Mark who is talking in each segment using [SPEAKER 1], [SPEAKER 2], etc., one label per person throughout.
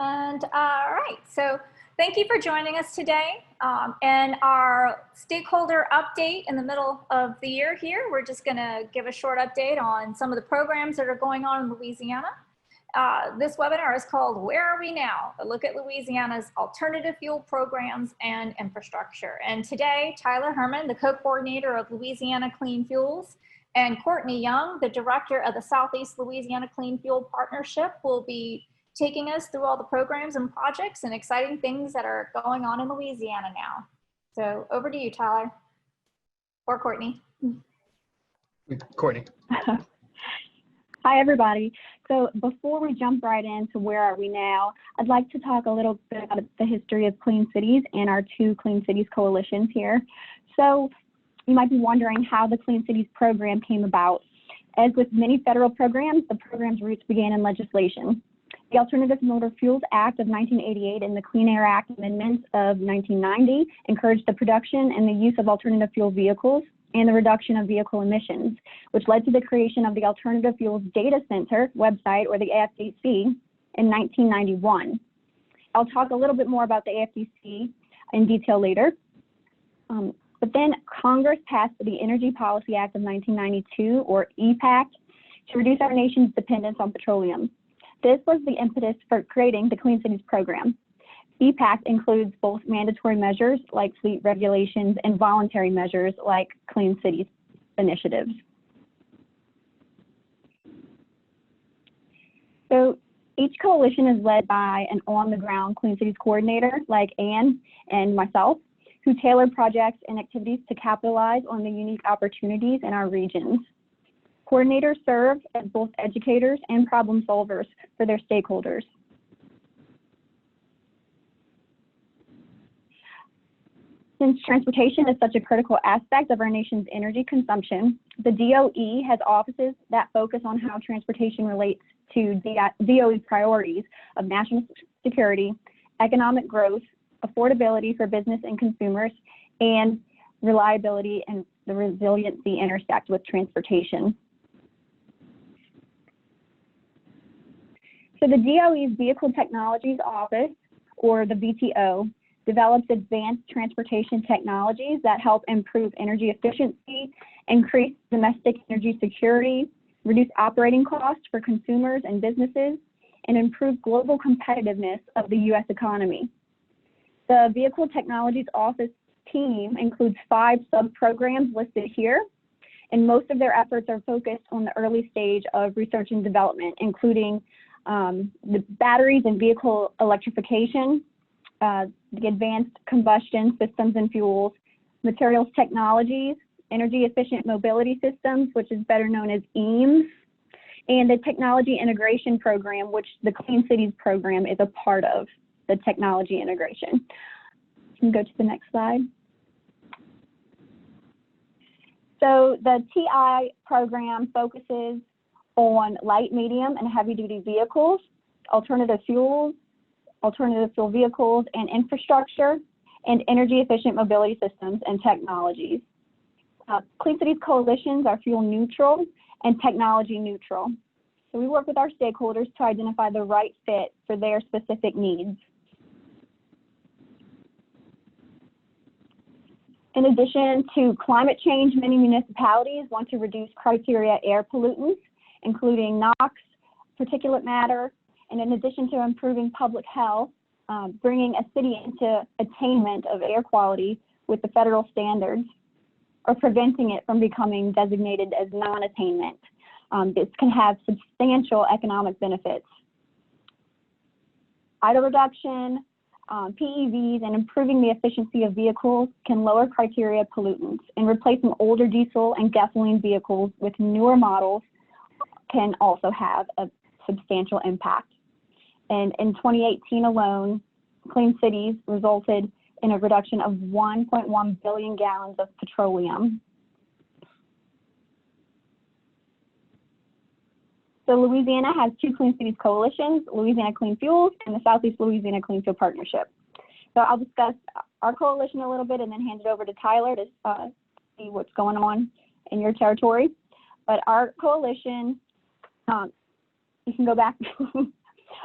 [SPEAKER 1] And all right, so thank you for joining us today. And our stakeholder update in the middle of the year here, we're just gonna give a short update on some of the programs that are going on in Louisiana. This webinar is called Where Are We Now? A look at Louisiana's alternative fuel programs and infrastructure. And today, Tyler Herrmann, the co-coordinator of Louisiana Clean Fuels, and Courtney Young, the director of the Southeast Louisiana Clean Fuel Partnership, will be taking us through all the programs and projects and exciting things that are going on in Louisiana now. So over to you, Tyler, or Courtney.
[SPEAKER 2] Courtney.
[SPEAKER 3] Hi, everybody. So before we jump right into where are we now, I'd like to talk a little bit about the history of Clean Cities and our two Clean Cities coalitions here. So you might be wondering how the Clean Cities program came about. As with many federal programs, the program's roots began in legislation. The Alternative Motor Fuels Act of 1988 and the Clean Air Act amendments of 1990 encouraged the production and the use of alternative fuel vehicles and the reduction of vehicle emissions, which led to the creation of the Alternative Fuels Data Center website, or the AFDC, in 1991. I'll talk a little bit more about the AFDC in detail later. But then Congress passed the Energy Policy Act of 1992, or EPACT, to reduce our nation's dependence on petroleum. This was the impetus for creating the Clean Cities program. EPACT includes both mandatory measures like fleet regulations and voluntary measures like Clean Cities initiatives. So each coalition is led by an on-the-ground Clean Cities coordinator like Anne and myself, who tailor projects and activities to capitalize on the unique opportunities in our regions. Coordinators serve as both educators and problem solvers for their stakeholders. Since transportation is such a critical aspect of our nation's energy consumption, the DOE has offices that focus on how transportation relates to DOE's priorities of national security, economic growth, affordability for business and consumers, and reliability and the resiliency intersect with transportation. So the DOE's Vehicle Technologies Office, or the VTO, develops advanced transportation technologies that help improve energy efficiency, increase domestic energy security, reduce operating costs for consumers and businesses, and improve global competitiveness of the U.S. economy. The Vehicle Technologies Office team includes 5 sub-programs listed here, and most of their efforts are focused on the early stage of research and development, including the batteries and vehicle electrification, the advanced combustion systems and fuels, materials technologies, energy efficient mobility systems, which is better known as EAMS, and the technology integration program, which the Clean Cities program is a part of, the technology integration. You can go to the next slide. So the TI program focuses on light, medium, and heavy-duty vehicles, alternative fuel vehicles and infrastructure, and energy-efficient mobility systems and technologies. Clean Cities coalitions are fuel neutral and technology neutral. So we work with our stakeholders to identify the right fit for their specific needs. In addition to climate change, many municipalities want to reduce criteria air pollutants, including NOx, particulate matter, and in addition to improving public health, bringing a city into attainment of air quality with the federal standards, or preventing it from becoming designated as non-attainment. This can have substantial economic benefits. Idle reduction, PEVs, and improving the efficiency of vehicles can lower criteria pollutants, and replacing older diesel and gasoline vehicles with newer models can also have a substantial impact. And in 2018 alone, Clean Cities resulted in a reduction of 1.1 billion gallons of petroleum. So Louisiana has 2 Clean Cities coalitions, Louisiana Clean Fuels and the Southeast Louisiana Clean Fuel Partnership. So I'll discuss our coalition a little bit and then hand it over to Tyler to see what's going on in your territory. But our coalition, you can go back.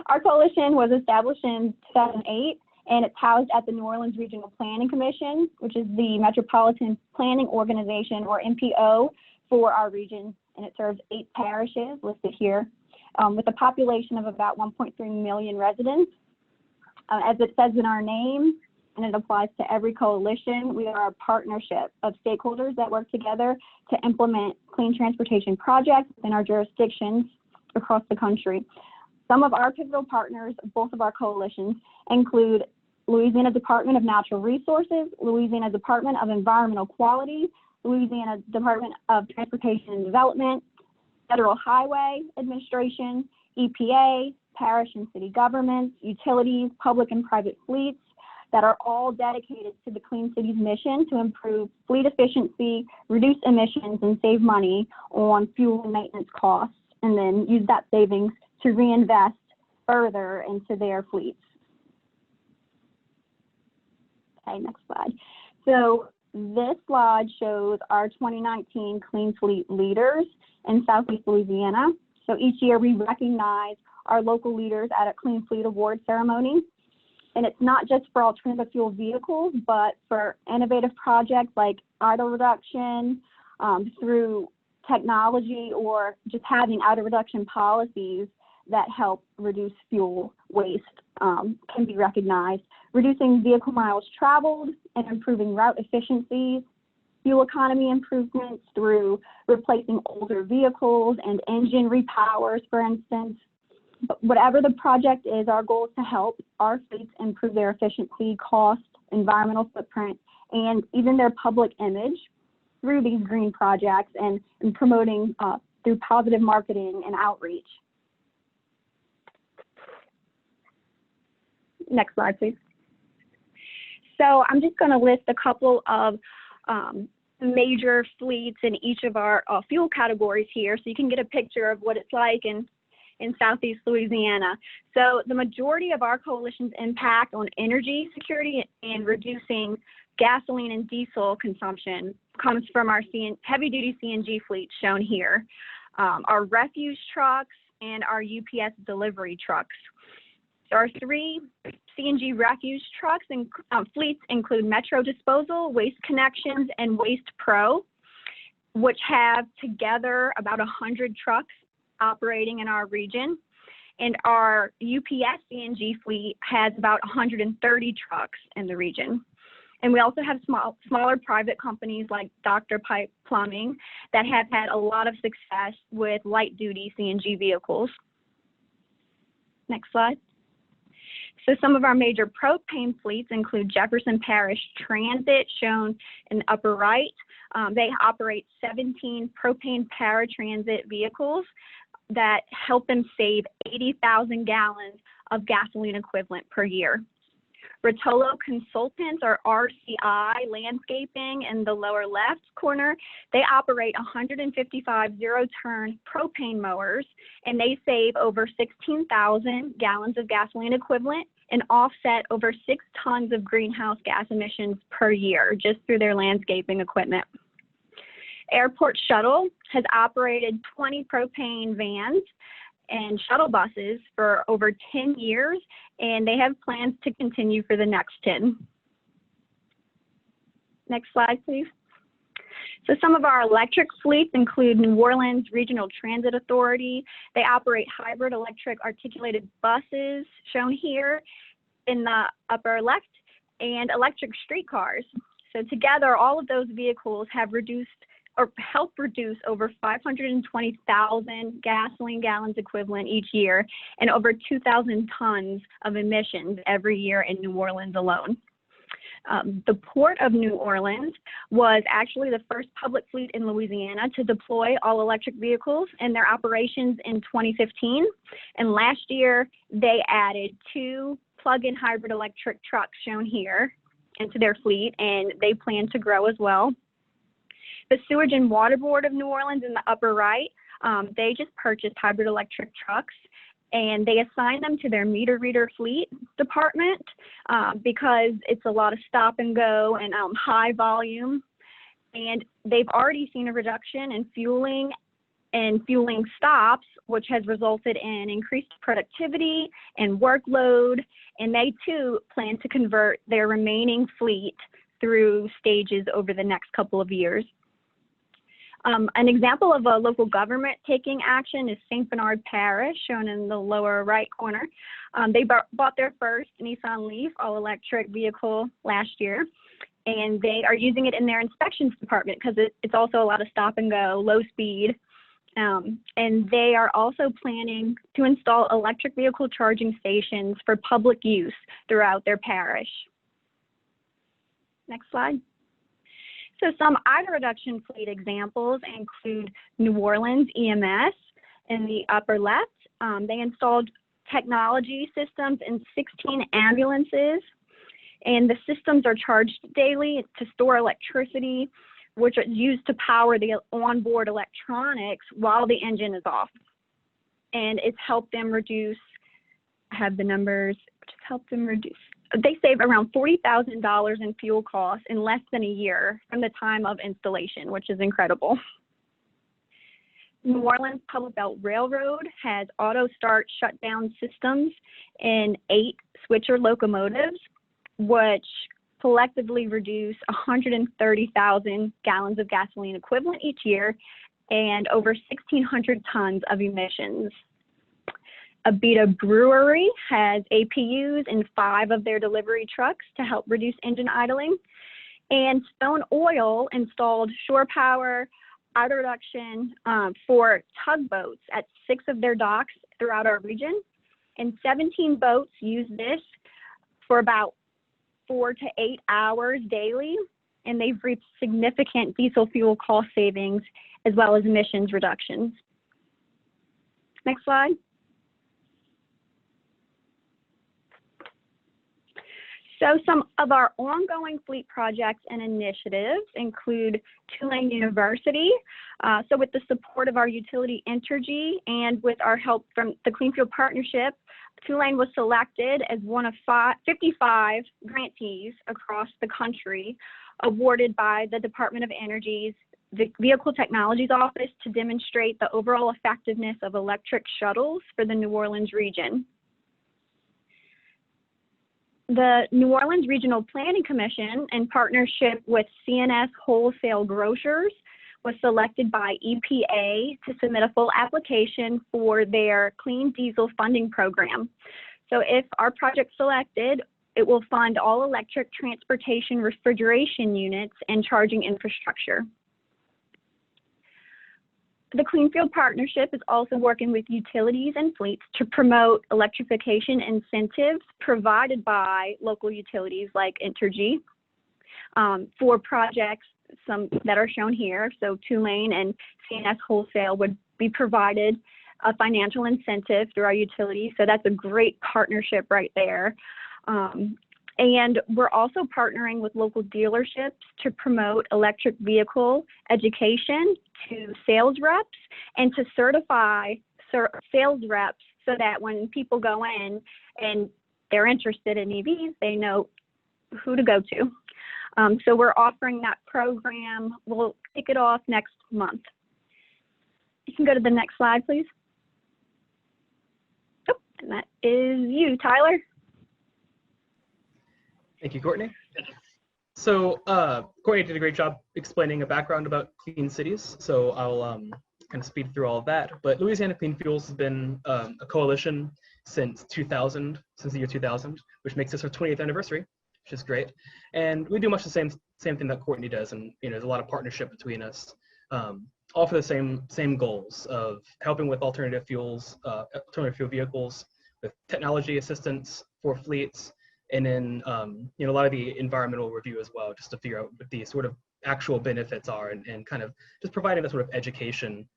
[SPEAKER 3] Our coalition was established in 2008, and it's housed at the New Orleans Regional Planning Commission, which is the Metropolitan Planning Organization, or MPO, for our region, and it serves 8 parishes listed here, with a population of about 1.3 million residents. As it says in our name, and it applies to every coalition, we are a partnership of stakeholders that work together to implement clean transportation projects in our jurisdictions across the country. Some of our pivotal partners, both of our coalitions, include Louisiana Department of Natural Resources, Louisiana Department of Environmental Quality, Louisiana Department of Transportation and Development, Federal Highway Administration, EPA, parish and city governments, utilities, public and private fleets that are all dedicated to the Clean Cities mission to improve fleet efficiency, reduce emissions, and save money on fuel and maintenance costs, and then use that savings to reinvest further into their fleets. Okay, next slide. So this slide shows our 2019 Clean Fleet leaders in Southeast Louisiana. So each year we recognize our local leaders at a Clean Fleet Award ceremony. And it's not just for alternative fuel vehicles, but for innovative projects like idle reduction, through technology, or just having idle reduction policies that help reduce fuel waste can be recognized. Reducing vehicle miles traveled and improving route efficiencies, fuel economy improvements through replacing older vehicles and engine repowers, for instance. But whatever the project is, our goal is to help our fleets improve their efficiency, cost, environmental footprint, and even their public image through these green projects and promoting through positive marketing and outreach. Next slide, please. So I'm just going to list a couple of major fleets in each of our fuel categories here, so you can get a picture of what it's like in Southeast Louisiana. So the majority of our coalition's impact on energy security and reducing gasoline and diesel consumption comes from our heavy-duty CNG fleet shown here, our refuse trucks, and our UPS delivery trucks. So our 3 CNG refuse trucks and fleets include Metro Disposal, Waste Connections, and Waste Pro, which have together about 100 trucks operating in our region. And our UPS CNG fleet has about 130 trucks in the region. And we also have smaller private companies like Dr. Pipe Plumbing that have had a lot of success with light-duty CNG vehicles. Next slide. So some of our major propane fleets include Jefferson Parish Transit, shown in the upper right. They operate 17 propane paratransit vehicles that help them save 80,000 gallons of gasoline equivalent per year. Rotolo Consultants, or RCI Landscaping, in the lower left corner, they operate 155 zero-turn propane mowers, and they save over 16,000 gallons of gasoline equivalent and offset over 6 tons of greenhouse gas emissions per year just through their landscaping equipment. Airport Shuttle has operated 20 propane vans and shuttle buses for over 10 years, and they have plans to continue for the next 10. Next slide, please. So some of our electric fleets include New Orleans Regional Transit Authority. They operate hybrid electric articulated buses, shown here in the upper left, and electric streetcars. So together, all of those vehicles have reduced or help reduce over 520,000 gasoline gallons equivalent each year and over 2,000 tons of emissions every year in New Orleans alone. The Port of New Orleans was actually the first public fleet in Louisiana to deploy all-electric vehicles in their operations in 2015. And last year, they added 2 plug-in hybrid electric trucks shown here into their fleet, and they plan to grow as well. The Sewage and Water Board of New Orleans in the upper right, they just purchased hybrid electric trucks, and they assigned them to their meter reader fleet department because it's a lot of stop and go and high volume. And they've already seen a reduction in fueling and fueling stops, which has resulted in increased productivity and workload. And they too plan to convert their remaining fleet through stages over the next couple of years. An example of a local government taking action is St. Bernard Parish, shown in the lower right corner. They bought their first Nissan Leaf all-electric vehicle last year, and they are using it in their inspections department because it's also a lot of stop and go, low speed. And they are also planning to install electric vehicle charging stations for public use throughout their parish. Next slide. So some idle reduction fleet examples include New Orleans EMS in the upper left. They installed technology systems in 16 ambulances, and the systems are charged daily to store electricity, which is used to power the onboard electronics while the engine is off. And it's helped them reduce, I have the numbers, just helped them reduce. They save around $40,000 in fuel costs in less than a year from the time of installation, which is incredible. New Orleans Public Belt Railroad has auto start shutdown systems in 8 switcher locomotives, which collectively reduce 130,000 gallons of gasoline equivalent each year and over 1,600 tons of emissions. Abita Brewery has APUs in 5 of their delivery trucks to help reduce engine idling. And Stone Oil installed shore power idle reduction for tugboats at 6 of their docks throughout our region. And 17 boats use this for about 4 to 8 hours daily. And they've reaped significant diesel fuel cost savings as well as emissions reductions. Next slide. So some of our ongoing fleet projects and initiatives include Tulane University. So with the support of our utility Entergy and with our help from the Clean Fuel Partnership, Tulane was selected as one of 55 grantees across the country awarded by the Department of Energy's Vehicle Technologies Office to demonstrate the overall effectiveness of electric shuttles for the New Orleans region. The New Orleans Regional Planning Commission, in partnership with CNS Wholesale Grocers, was selected by EPA to submit a full application for their clean diesel funding program. So if our project's selected, it will fund all electric transportation refrigeration units and charging infrastructure. The Clean Fuel Partnership is also working with utilities and fleets to promote electrification incentives provided by local utilities like Entergy for projects that are shown here. So Tulane and CNS Wholesale would be provided a financial incentive through our utilities. So that's a great partnership right there. And we're also partnering with local dealerships to promote electric vehicle education to sales reps and to certify sales reps so that when people go in and they're interested in EVs, they know who to go to. So we're offering that program. We'll kick it off next month. You can go to the next slide, please. Oh, and that is you, Tyler.
[SPEAKER 2] Thank you, Courtney. So Courtney did a great job explaining a background about clean cities. So I'll kind of speed through all of that. But Louisiana Clean Fuels has been a coalition since the year 2000, which makes this our 20th anniversary, which is great. And we do much the same thing that Courtney does. And there's a lot of partnership between us, all for the same goals of helping with alternative fuel vehicles, with technology assistance for fleets, and then a lot of the environmental review as well, just to figure out what the sort of actual benefits are and kind of just providing that sort of education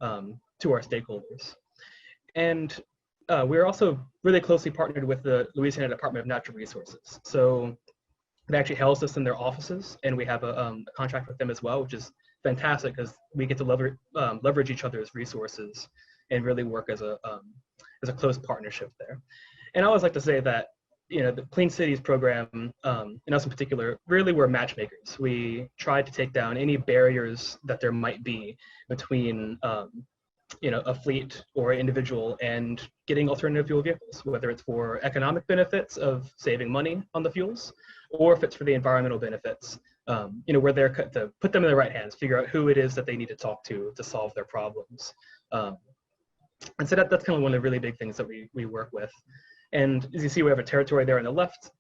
[SPEAKER 2] to our stakeholders. And we're also really closely partnered with the Louisiana Department of Natural Resources. So they actually house us in their offices, and we have a contract with them as well, which is fantastic because we get to leverage each other's resources and really work as a close partnership there. And I always like to say that the Clean Cities program, and us in particular, really we're matchmakers. We try to take down any barriers that there might be between a fleet or individual and getting alternative fuel vehicles, whether it's for economic benefits of saving money on the fuels, or if it's for the environmental benefits. We're there to put them in the right hands, figure out who it is that they need to talk to solve their problems. And so that's kind of one of the really big things that we work with. And as you see, we have a territory there on the left,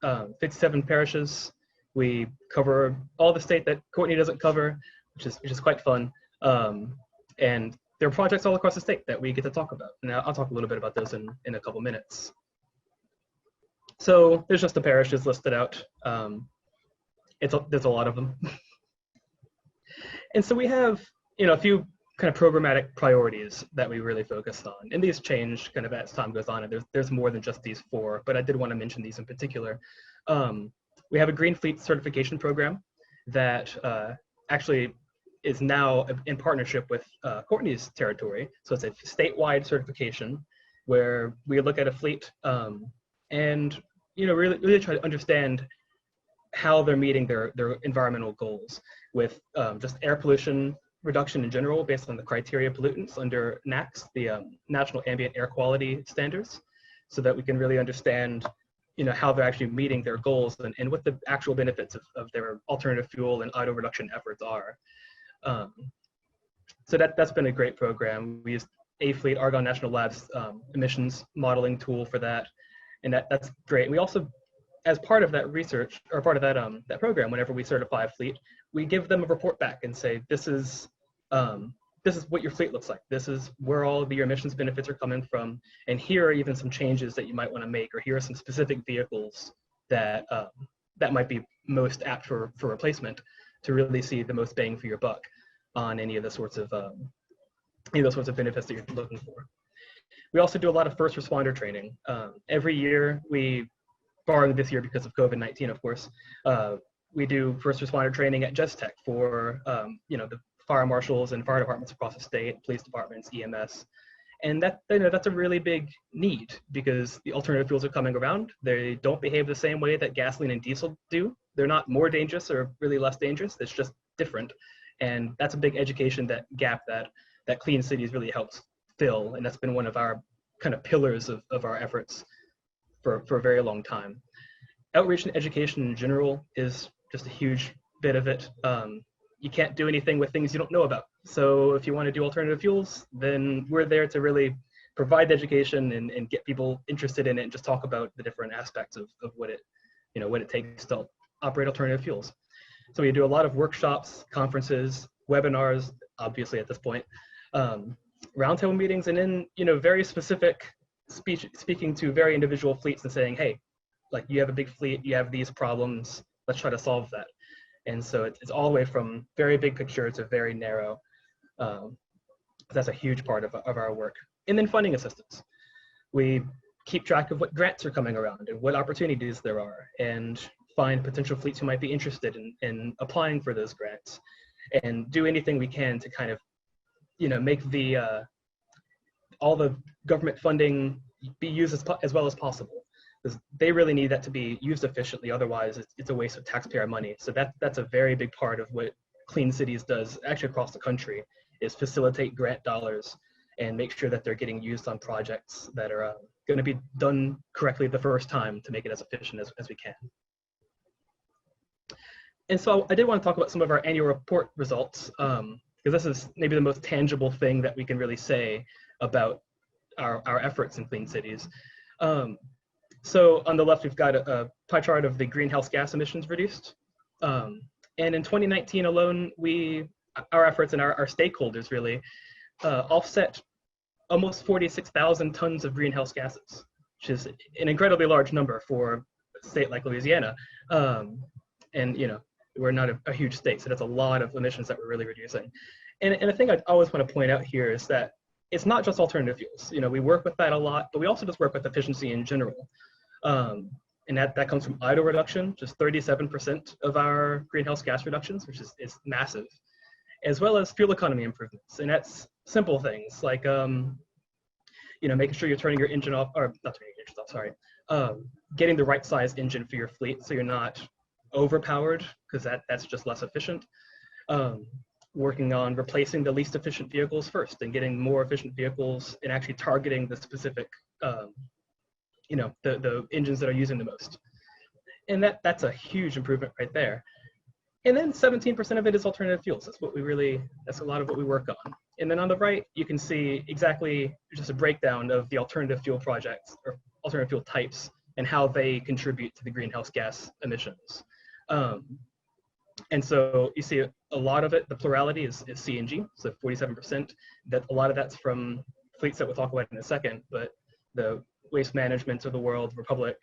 [SPEAKER 2] 57 parishes. We cover all the state that Courtney doesn't cover, which is quite fun. And there are projects all across the state that we get to talk about. And I'll talk a little bit about those in a couple minutes. So there's just the parishes listed out. There's a lot of them. And so we have, a few kind of programmatic priorities that we really focused on. And these change kind of as time goes on, and there's more than just these four, but I did want to mention these in particular. We have a Green Fleet certification program that actually is now in partnership with Courtney's territory. So it's a statewide certification where we look at a fleet and really try to understand how they're meeting their environmental goals with just air pollution reduction in general based on the criteria pollutants under NAAQS, the National Ambient Air Quality Standards, so that we can really understand how they're actually meeting their goals and what the actual benefits of their alternative fuel and idle reduction efforts are. So that's been a great program. We used A-Fleet, Argonne National Labs emissions modeling tool for that, and that's great. We also, as part of that research, or part of that program, whenever we certify a fleet, we give them a report back and say, this is what your fleet looks like. This is where all of your emissions benefits are coming from, and here are even some changes that you might want to make, or here are some specific vehicles that might be most apt for replacement to really see the most bang for your buck on any of the sorts of benefits that you're looking for. We also do a lot of first responder training. Every year, barring this year because of COVID-19, of course, we do first responder training at Tech for the fire marshals and fire departments across the state, police departments, EMS. And that's a really big need because the alternative fuels are coming around. They don't behave the same way that gasoline and diesel do. They're not more dangerous or really less dangerous. It's just different. And that's a big education gap that Clean Cities really helps fill. And that's been one of our kind of pillars of our efforts for a very long time. Outreach and education in general is just a huge bit of it. You can't do anything with things you don't know about. So if you want to do alternative fuels, then we're there to really provide education and get people interested in it and just talk about the different aspects of what it takes to operate alternative fuels. So we do a lot of workshops, conferences, webinars, obviously at this point, roundtable meetings, and then very specific speaking to very individual fleets and saying, hey, like you have a big fleet, you have these problems, let's try to solve that. And so it's all the way from very big picture to very narrow. That's a huge part of our work. And then funding assistance. We keep track of what grants are coming around and what opportunities there are, and find potential fleets who might be interested in applying for those grants, and do anything we can to kind of, make all the government funding be used as well as possible. Because they really need that to be used efficiently. Otherwise, it's a waste of taxpayer money. So that's a very big part of what Clean Cities does actually across the country, is facilitate grant dollars and make sure that they're getting used on projects that are going to be done correctly the first time to make it as efficient as we can. And so I did want to talk about some of our annual report results, because this is maybe the most tangible thing that we can really say about our efforts in Clean Cities. So on the left, we've got a pie chart of the greenhouse gas emissions reduced. And in 2019 alone, our efforts and our stakeholders really offset almost 46,000 tons of greenhouse gases, which is an incredibly large number for a state like Louisiana. And we're not a huge state, so that's a lot of emissions that we're really reducing. And the thing I always want to point out here is that it's not just alternative fuels. We work with that a lot, but we also just work with efficiency in general. And that comes from idle reduction, just 37% of our greenhouse gas reductions, which is massive, as well as fuel economy improvements. And that's simple things like, making sure you're turning your engine off, or not turning your engine off, sorry, getting the right size engine for your fleet so you're not overpowered, because that's just less efficient. working on replacing the least efficient vehicles first and getting more efficient vehicles and actually targeting the specific, the engines that are using the most. And that's a huge improvement right there. And then 17% of it is alternative fuels. That's a lot of what we work on. And then on the right, you can see exactly just a breakdown of the alternative fuel projects or alternative fuel types and how they contribute to the greenhouse gas emissions. And so you see a lot of it, the plurality is CNG, so 47%. That a lot of that's from fleets that we'll talk about in a second, but the Waste Management of the world, Republic,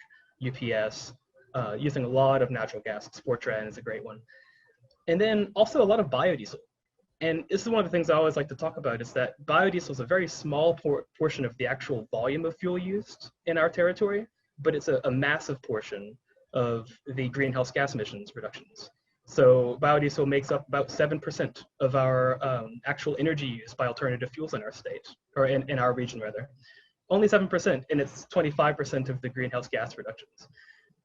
[SPEAKER 2] UPS, using a lot of natural gas. Sportran is a great one. And then also a lot of biodiesel. And this is one of the things I always like to talk about, is that biodiesel is a very small portion of the actual volume of fuel used in our territory, but it's a massive portion of the greenhouse gas emissions reductions. So biodiesel makes up about 7% of our actual energy used by alternative fuels in our state, or in our region rather. Only 7%, and it's 25% of the greenhouse gas reductions.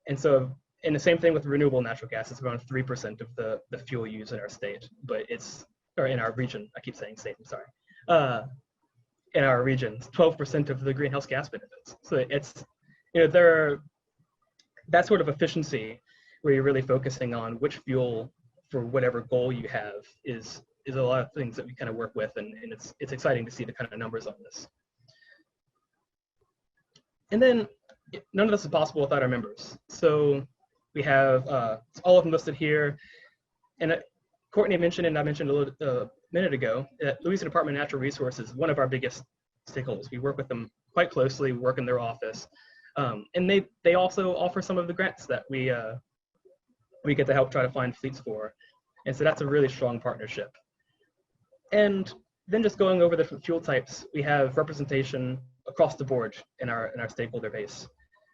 [SPEAKER 2] And so, and the same thing with renewable natural gas, it's around 3% of the fuel used in our state, but or in our region, I keep saying state, I'm sorry. In our region, it's 12% of the greenhouse gas benefits. So it's, that sort of efficiency where you're really focusing on which fuel for whatever goal you have is a lot of things that we kind of work with, and it's exciting to see the kind of numbers on this. And then none of this is possible without our members. So we have all of them listed here. And Courtney mentioned, and I mentioned a minute ago, that Louisiana Department of Natural Resources is one of our biggest stakeholders. We work with them quite closely, work in their office. And they also offer some of the grants that we get to help try to find fleets for. And so that's a really strong partnership. And then just going over the different fuel types, we have representation across the board in our stakeholder base.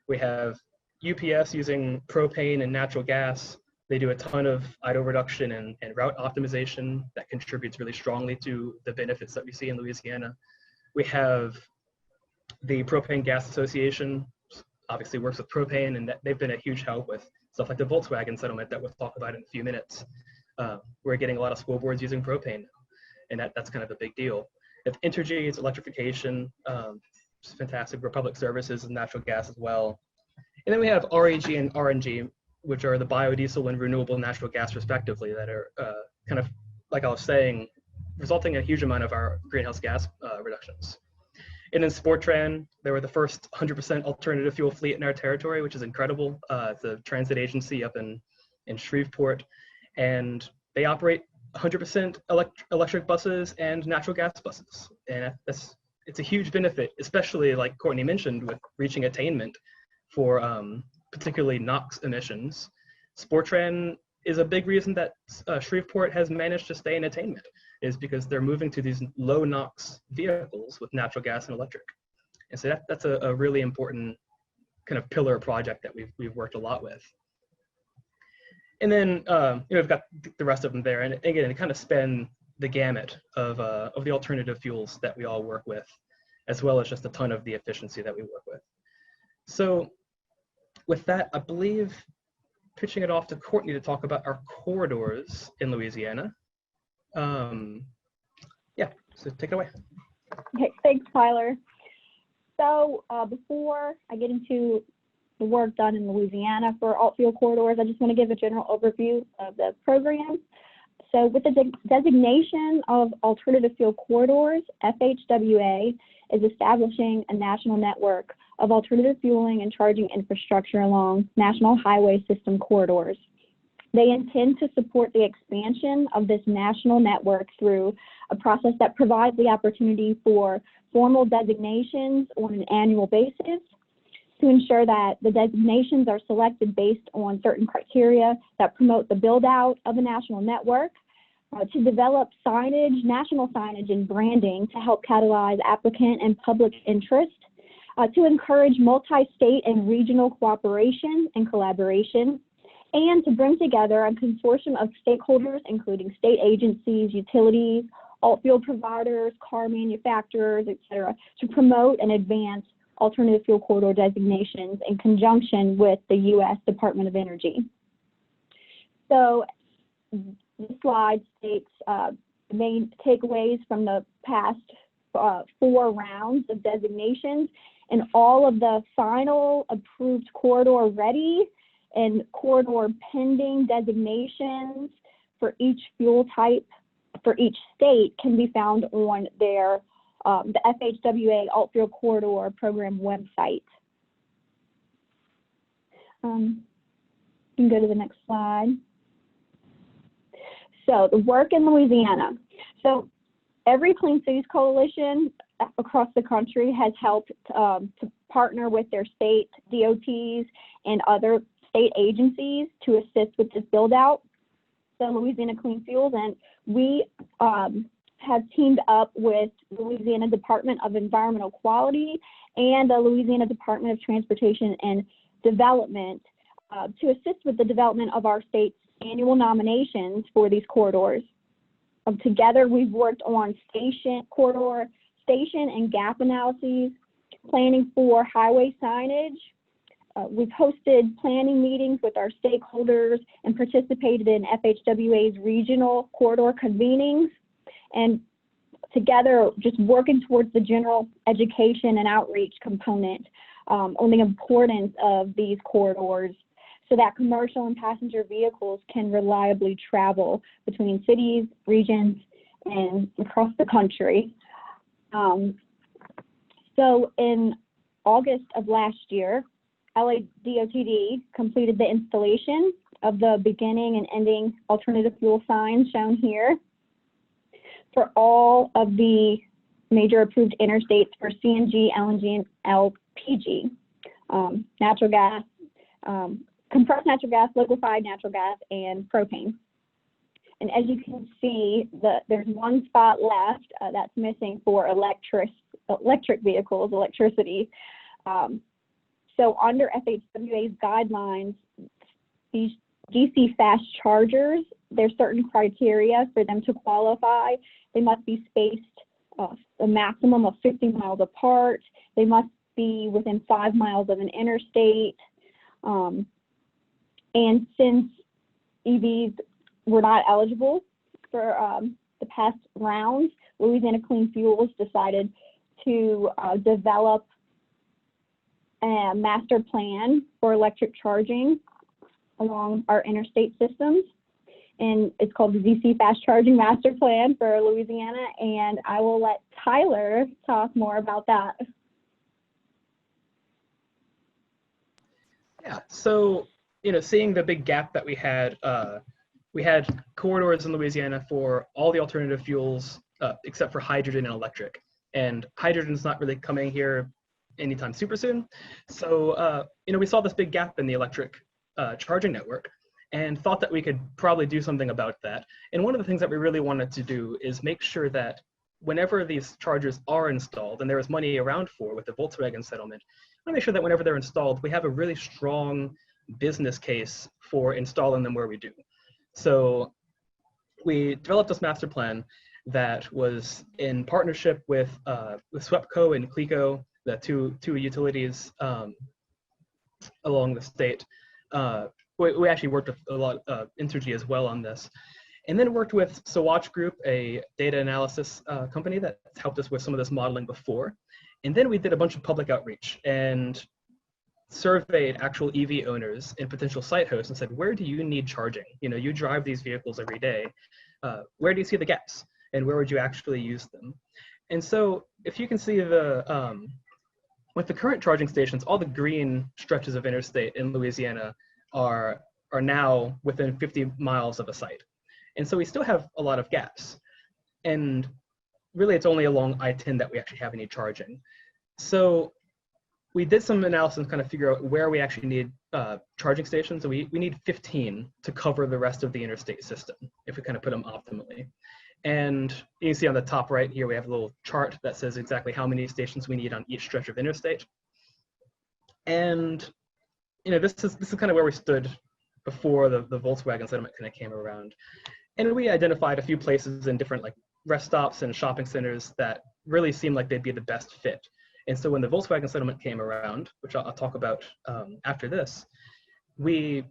[SPEAKER 2] We have UPS using propane and natural gas. They do a ton of idle reduction and route optimization that contributes really strongly to the benefits that we see in Louisiana. We have the Propane Gas Association, obviously works with propane, and they've been a huge help with stuff like the Volkswagen Settlement that we'll talk about in a few minutes. We're getting a lot of school boards using propane, and that's kind of a big deal. If Entergy is electrification, it's fantastic. Republic Services is natural gas as well. And then we have REG and RNG, which are the biodiesel and renewable natural gas respectively, that are kind of, like I was saying, resulting in a huge amount of our greenhouse gas reductions. And then Sportran, they were the first 100% alternative fuel fleet in our territory, which is incredible. It's a transit agency up in Shreveport, and they operate 100% electric buses and natural gas buses. And it's a huge benefit, especially like Courtney mentioned, with reaching attainment for particularly NOx emissions. Sportran is a big reason that Shreveport has managed to stay in attainment, is because they're moving to these low NOx vehicles with natural gas and electric. And so that's a really important kind of pillar project that we've worked a lot with. And then we've got the rest of them there. And again, it kind of span the gamut of the alternative fuels that we all work with, as well as just a ton of the efficiency that we work with. So with that, I believe pitching it off to Courtney to talk about our corridors in Louisiana. Yeah, so take it away.
[SPEAKER 3] Okay, thanks, Tyler. So before I get into the work done in Louisiana for alt fuel corridors, I just want to give a general overview of the program. So with the designation of alternative fuel corridors, FHWA is establishing a national network of alternative fueling and charging infrastructure along national highway system corridors. They intend to support the expansion of this national network through a process that provides the opportunity for formal designations on an annual basis, to ensure that the designations are selected based on certain criteria that promote the build out of a national network, to develop signage, national signage and branding to help catalyze applicant and public interest, to encourage multi-state and regional cooperation and collaboration, and to bring together a consortium of stakeholders, including state agencies, utilities, alt fuel providers, car manufacturers, et cetera, to promote and advance alternative fuel corridor designations in conjunction with the U.S. Department of Energy. So this slide states main takeaways from the past 4 rounds of designations, and all of the final approved corridor ready and corridor pending designations for each fuel type for each state can be found on their the FHWA Alt Fuel Corridor program website. You can go to the next slide. So the work in Louisiana. So every Clean Cities Coalition across the country has helped to partner with their state DOTs and other state agencies to assist with this build out. So Louisiana Clean Fuels, and we have teamed up with the Louisiana Department of Environmental Quality and the Louisiana Department of Transportation and Development to assist with the development of our state's annual nominations for these corridors. Together, we've worked on corridor station and gap analyses, planning for highway signage. We've hosted planning meetings with our stakeholders and participated in FHWA's regional corridor convenings, and together just working towards the general education and outreach component on the importance of these corridors so that commercial and passenger vehicles can reliably travel between cities, regions, and across the country. So in August of last year, LADOTD completed the installation of the beginning and ending alternative fuel signs shown here for all of the major approved interstates for CNG, LNG, and LPG, natural gas, compressed natural gas, liquefied natural gas, and propane. And as you can see, there's one spot left that's missing for electric vehicles, electricity. So under FHWA's guidelines, these DC fast chargers, there's certain criteria for them to qualify. They must be spaced a maximum of 50 miles apart. They must be within 5 miles of an interstate. And since EVs were not eligible for the past rounds, Louisiana Clean Fuels decided to develop a master plan for electric charging along our interstate systems. And it's called the DC Fast Charging Master Plan for Louisiana. And I will let Tyler talk more about that.
[SPEAKER 2] Yeah, so, seeing the big gap that we had corridors in Louisiana for all the alternative fuels, except for hydrogen and electric. And hydrogen's not really coming here anytime super soon. So, we saw this big gap in the electric charging network and thought that we could probably do something about that. And one of the things that we really wanted to do is make sure that whenever these chargers are installed, and there is money around for with the Volkswagen settlement, we want to make sure that whenever they're installed, we have a really strong business case for installing them where we do. So we developed this master plan that was in partnership with SWEPCO and CLECO, the two utilities along the state. We actually worked with a lot of Entergy as well on this. And then worked with Swatch Group, a data analysis company that helped us with some of this modeling before. And then we did a bunch of public outreach and surveyed actual EV owners and potential site hosts and said, where do you need charging? You drive these vehicles every day. Where do you see the gaps? And where would you actually use them? And so if you can see with the current charging stations, all the green stretches of interstate in Louisiana are now within 50 miles of a site. And so we still have a lot of gaps. And really it's only along I-10 that we actually have any charging. So we did some analysis and kind of figure out where we actually need charging stations. So we need 15 to cover the rest of the interstate system if we kind of put them optimally. And you can see on the top right here, we have a little chart that says exactly how many stations we need on each stretch of interstate. And this is kind of where we stood before the Volkswagen settlement kind of came around. And we identified a few places in different rest stops and shopping centers that really seemed like they'd be the best fit. And so when the Volkswagen settlement came around, which I'll talk about after this, we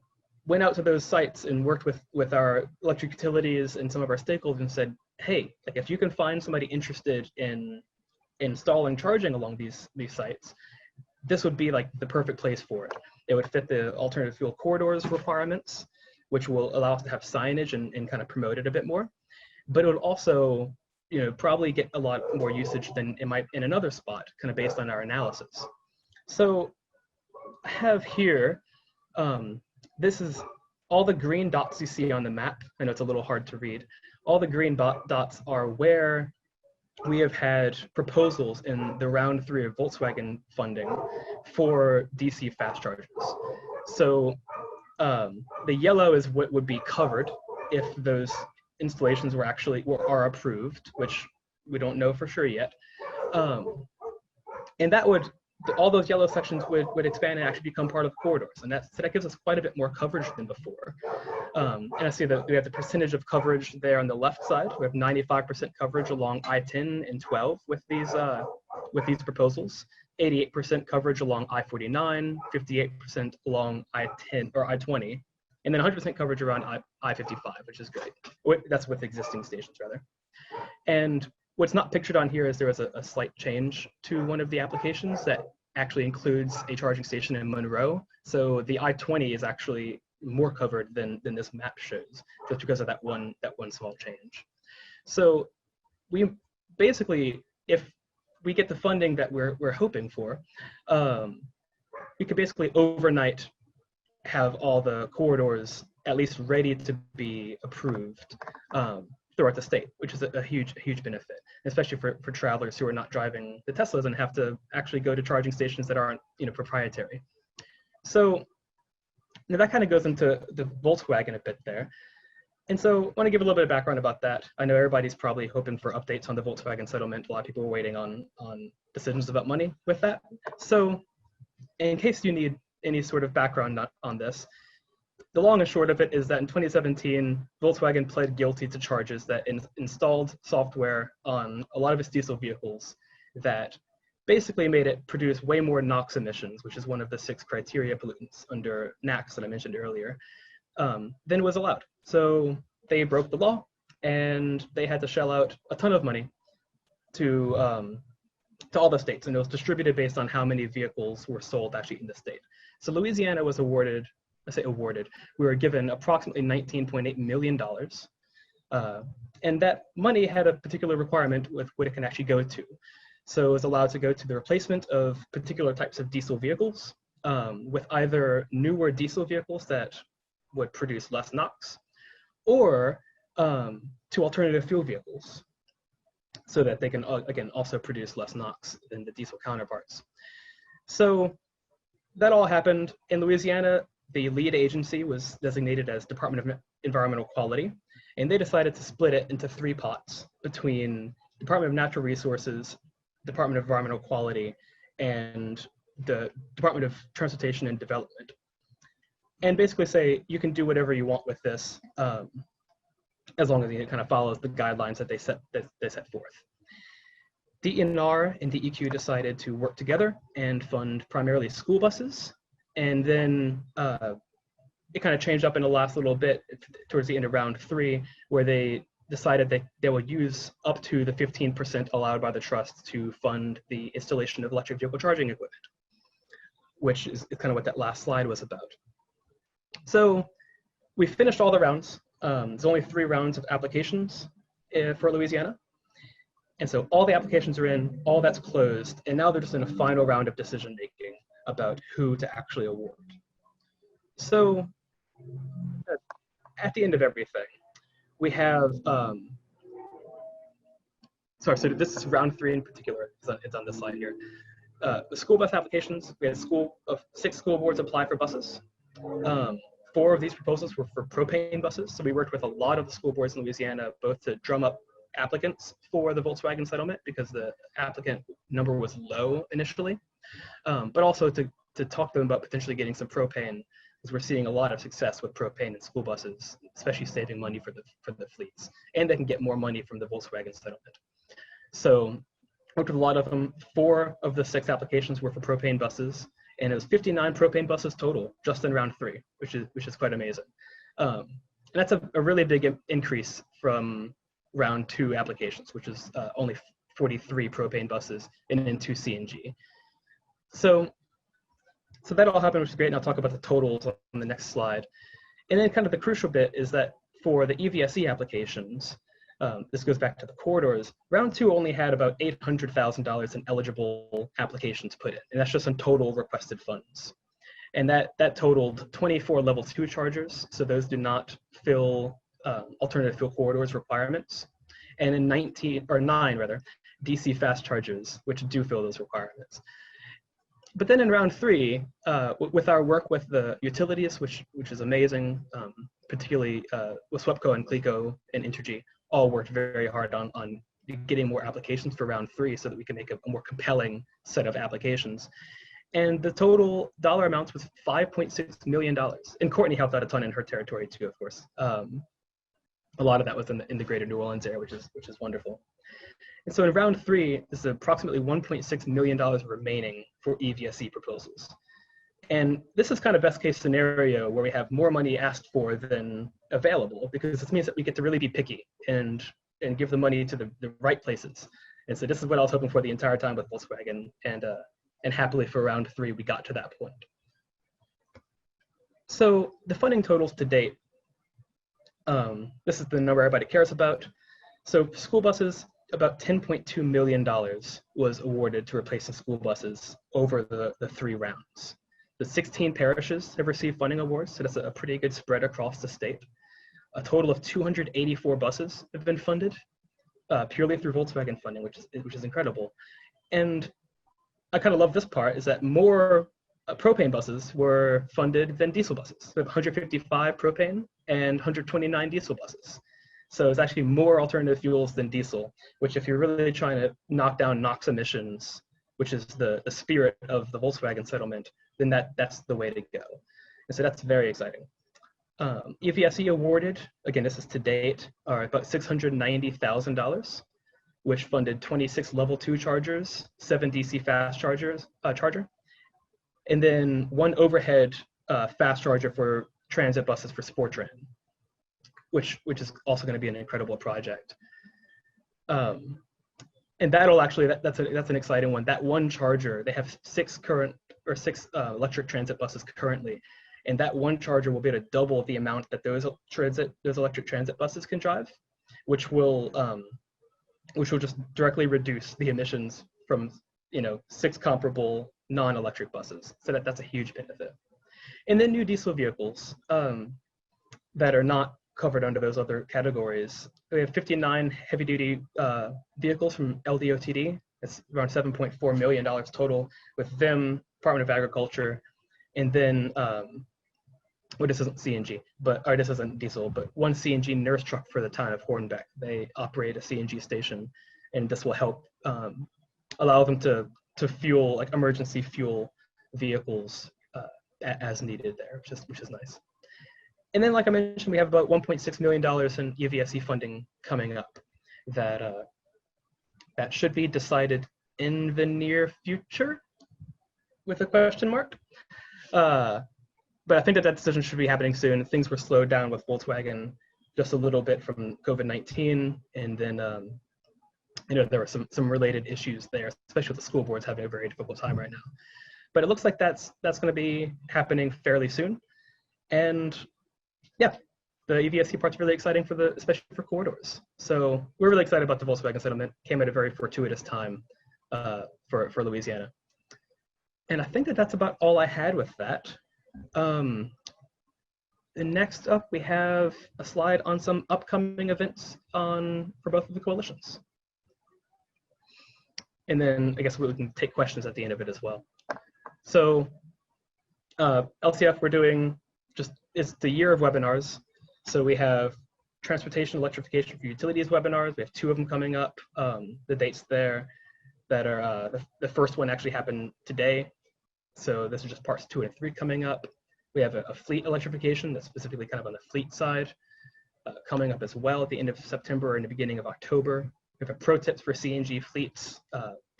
[SPEAKER 2] went out to those sites and worked with our electric utilities and some of our stakeholders and said, hey, like if you can find somebody interested in installing charging along these sites, this would be like the perfect place for it. It would fit the alternative fuel corridors requirements, which will allow us to have signage and kind of promote it a bit more. But it would also, probably get a lot more usage than it might in another spot, kind of based on our analysis. So I have here, this is all the green dots you see on the map. I know it's a little hard to read. All the green dots are where we have had proposals in the round 3 of Volkswagen funding for DC fast chargers. So the yellow is what would be covered if those installations are approved, which we don't know for sure yet. And that would, all those yellow sections would expand and actually become part of the corridors. And so that gives us quite a bit more coverage than before. And I see that we have the percentage of coverage there on the left side. We have 95% coverage along I-10 and 12 with these proposals, 88% coverage along I-49, 58% along I-10 or I-20, and then 100% coverage around I-55, which is great. That's with existing stations, rather. And what's not pictured on here is there was a slight change to one of the applications that actually includes a charging station in Monroe. So the I-20 is actually more covered than this map shows, just because of that one small change. So we basically, if we get the funding that we're hoping for, we could basically overnight have all the corridors at least ready to be approved throughout the state, which is a huge benefit, especially for travelers who are not driving the Teslas and have to actually go to charging stations that aren't proprietary. So now that kind of goes into the Volkswagen a bit there. And so I want to give a little bit of background about that. I know everybody's probably hoping for updates on the Volkswagen settlement. A lot of people are waiting on decisions about money with that. So in case you need any sort of background on this, the long and short of it is that in 2017, Volkswagen pled guilty to charges that installed software on a lot of its diesel vehicles that basically made it produce way more NOx emissions, which is one of the 6 criteria pollutants under NAAQS that I mentioned earlier, than was allowed. So they broke the law, and they had to shell out a ton of money to all the states, and it was distributed based on how many vehicles were sold actually in the state. So Louisiana was awarded, we were given approximately $19.8 million. And that money had a particular requirement with what it can actually go to. So it was allowed to go to the replacement of particular types of diesel vehicles with either newer diesel vehicles that would produce less NOx, or to alternative fuel vehicles, so that they can, again, also produce less NOx than the diesel counterparts. So that all happened in Louisiana. The lead agency was designated as Department of Environmental Quality, and they decided to split it into 3 pots between Department of Natural Resources, Department of Environmental Quality, and the Department of Transportation and Development. And basically say, you can do whatever you want with this, as long as it kind of follows the guidelines that they set forth. DNR and DEQ decided to work together and fund primarily school buses. And then it kind of changed up in the last little bit towards the end of round 3, where they decided that they would use up to the 15% allowed by the trust to fund the installation of electric vehicle charging equipment, which is kind of what that last slide was about. So we finished all the rounds. There's only 3 rounds of applications for Louisiana. And so all the applications are in, all that's closed, and now they're just in a final round of decision making about who to actually award. So at the end of everything, we have, so this is round 3 in particular, it's on this slide here. The school bus applications, we had 6 school boards apply for buses. 4 of these proposals were for propane buses. So we worked with a lot of the school boards in Louisiana, both to drum up applicants for the Volkswagen settlement, because the applicant number was low initially, but also to talk to them about potentially getting some propane, because we're seeing a lot of success with propane in school buses, especially saving money for the fleets, and they can get more money from the Volkswagen settlement. So worked with a lot of them. 4 of the 6 applications were for propane buses, and it was 59 propane buses total just in round 3, which is quite amazing. And that's a really big increase from round 2 applications, which is only 43 propane buses and then 2 CNG. So that all happened, which is great, and I'll talk about the totals on the next slide. And then kind of the crucial bit is that for the EVSE applications, this goes back to the corridors, round 2 only had about $800,000 in eligible applications put in, and that's just in total requested funds. And that totaled 24 level 2 chargers, so those do not fill alternative fuel corridors requirements, and in 9 DC fast chargers, which do fill those requirements. But then in round 3, with our work with the utilities, which is amazing, particularly with SWEPCO and CLECO and Entergy, all worked very hard on getting more applications for round 3 so that we can make a more compelling set of applications. And the total dollar amounts was $5.6 million. And Courtney helped out a ton in her territory too, of course. A lot of that was in the greater New Orleans area, which is wonderful. And so in round 3, there's approximately $1.6 million remaining for EVSE proposals. And this is kind of best case scenario where we have more money asked for than available, because this means that we get to really be picky and give the money to the right places. And so this is what I was hoping for the entire time with Volkswagen, and happily for round 3, we got to that point. So the funding totals to date, this is the number everybody cares about. So school buses, about $10.2 million was awarded to replacing school buses over the 3 rounds. The 16 parishes have received funding awards, so that's a pretty good spread across the state. A total of 284 buses have been funded purely through Volkswagen funding, which is incredible. And I kind of love this part, is that more propane buses were funded than diesel buses. We have 155 propane and 129 diesel buses. So it's actually more alternative fuels than diesel, which if you're really trying to knock down NOx emissions, which is the spirit of the Volkswagen settlement, then that's the way to go. And so that's very exciting. EVSE awarded, again, this is to date, are about $690,000, which funded 26 level 2 chargers, 7 DC fast charger, and then 1 overhead fast charger for transit buses for Sportran, which is also going to be an incredible project. And that'll actually, that's an exciting one. That 1 charger, they have 6 electric transit buses currently, and that 1 charger will be able to double the amount that those electric transit buses can drive, which will just directly reduce the emissions from 6 comparable non-electric buses. So that's a huge benefit. And then new diesel vehicles that are not covered under those other categories. We have 59 heavy-duty vehicles from LDOTD. It's around $7.4 million total with them, Department of Agriculture, and then, well, this isn't CNG, or this isn't diesel, but 1 CNG nurse truck for the town of Hornbeck. They operate a CNG station, and this will help allow them to fuel, like emergency fuel vehicles as needed there, which is nice. And then, like I mentioned, we have about $1.6 million in EVSE funding coming up that should be decided in the near future, with a question mark. But I think that decision should be happening soon. Things were slowed down with Volkswagen just a little bit from COVID-19, and then there were some related issues there, especially with the school boards having a very difficult time right now. But it looks like that's going to be happening fairly soon, and yeah, the EVSE part's really exciting especially for corridors. So we're really excited about the Volkswagen settlement. Came at a very fortuitous time for Louisiana. And I think that's about all I had with that. And next up, we have a slide on some upcoming events for both of the coalitions. And then I guess we can take questions at the end of it as well. So LCF, we're doing it's the year of webinars. So we have transportation electrification for utilities webinars. We have 2 of them coming up. The dates there that are, the first one actually happened today. So this is just parts 2 and 3 coming up. We have a fleet electrification that's specifically kind of on the fleet side coming up as well at the end of September and the beginning of October. We have a pro tips for CNG fleets,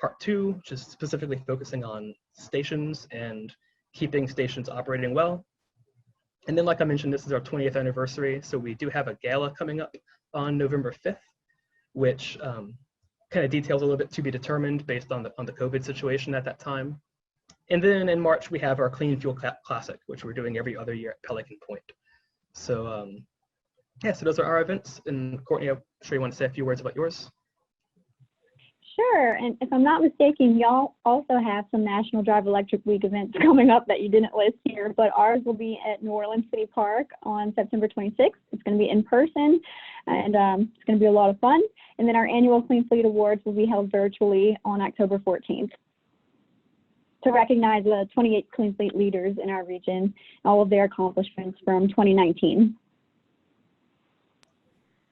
[SPEAKER 2] part 2, which is specifically focusing on stations and keeping stations operating well. And then, like I mentioned, this is our 20th anniversary, so we do have a gala coming up on November 5th, which kind of details a little bit to be determined based on the COVID situation at that time. And then in March, we have our Clean Fuel Classic, which we're doing every other year at Pelican Point. So yeah, so those are our events. And Courtney, I'm sure you want to say a few words about yours.
[SPEAKER 3] Sure, and if I'm not mistaken, y'all also have some National Drive Electric Week events coming up that you didn't list here, but ours will be at New Orleans City Park on September 26th. It's going to be in person, and it's going to be a lot of fun. And then our annual Clean Fleet Awards will be held virtually on October 14th to recognize the 28 Clean Fleet leaders in our region and all of their accomplishments from 2019.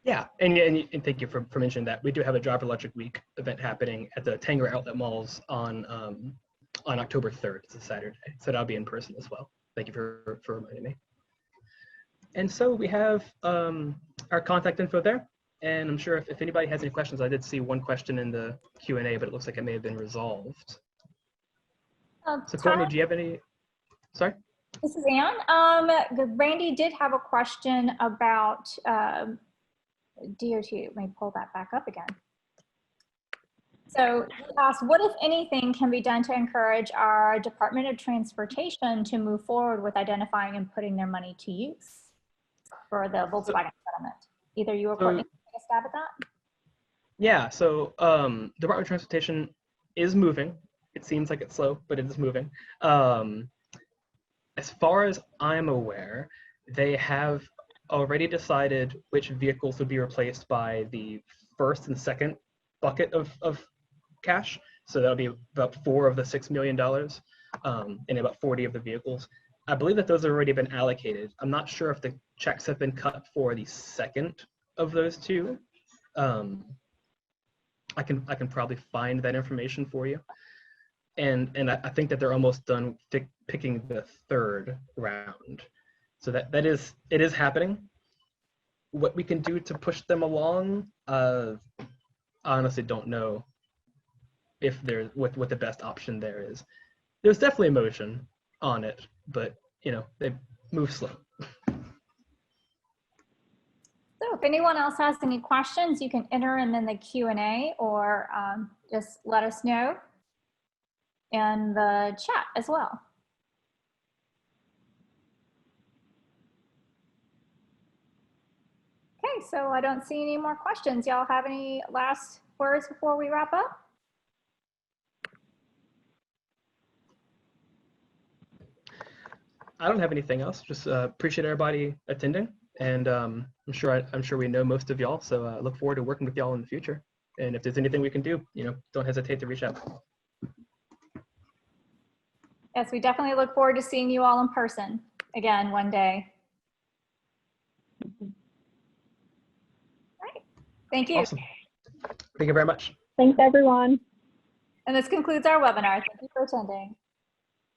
[SPEAKER 2] Yeah, and thank you for mentioning that. We do have a Drive Electric Week event happening at the Tanger Outlet Malls on October 3rd. It's a Saturday, so that'll be in person as well. Thank you for reminding me. And so we have our contact info there, and I'm sure if anybody has any questions, I did see one question in the Q&A, but it looks like it may have been resolved. So Courtney, do you have any? Sorry?
[SPEAKER 1] This is Ann. Randy did have a question about DOT. Let me pull that back up again. So he asked, what, if anything, can be done to encourage our Department of Transportation to move forward with identifying and putting their money to use for the Volkswagen settlement? Either you or Courtney can take a stab at that?
[SPEAKER 2] Yeah, so Department of Transportation is moving. It seems like it's slow, but it is moving. As far as I'm aware, they have already decided which vehicles would be replaced by the first and second bucket of cash. So that'll be about $4 of the $6 million and about 40 of the vehicles. I believe that those have already been allocated. I'm not sure if the checks have been cut for the second of those two. I can probably find that information for you. And I think that they're almost done picking the third round. So it is happening. What we can do to push them along, I honestly don't know if there's what the best option there is. There's definitely motion on it, but you know, they move slow.
[SPEAKER 1] So if anyone else has any questions, you can enter them in the Q&A or just let us know in the chat as well. Okay, so I don't see any more questions. Y'all have any last words before we wrap up?
[SPEAKER 2] I don't have anything else. Just appreciate everybody attending, and I'm sure we know most of y'all. So I look forward to working with y'all in the future. And if there's anything we can do, you know, don't hesitate to reach out.
[SPEAKER 1] Yes, we definitely look forward to seeing you all in person again one day. Thank you.
[SPEAKER 2] Awesome. Thank you very much.
[SPEAKER 3] Thanks, everyone.
[SPEAKER 1] And this concludes our webinar. Thank you for attending.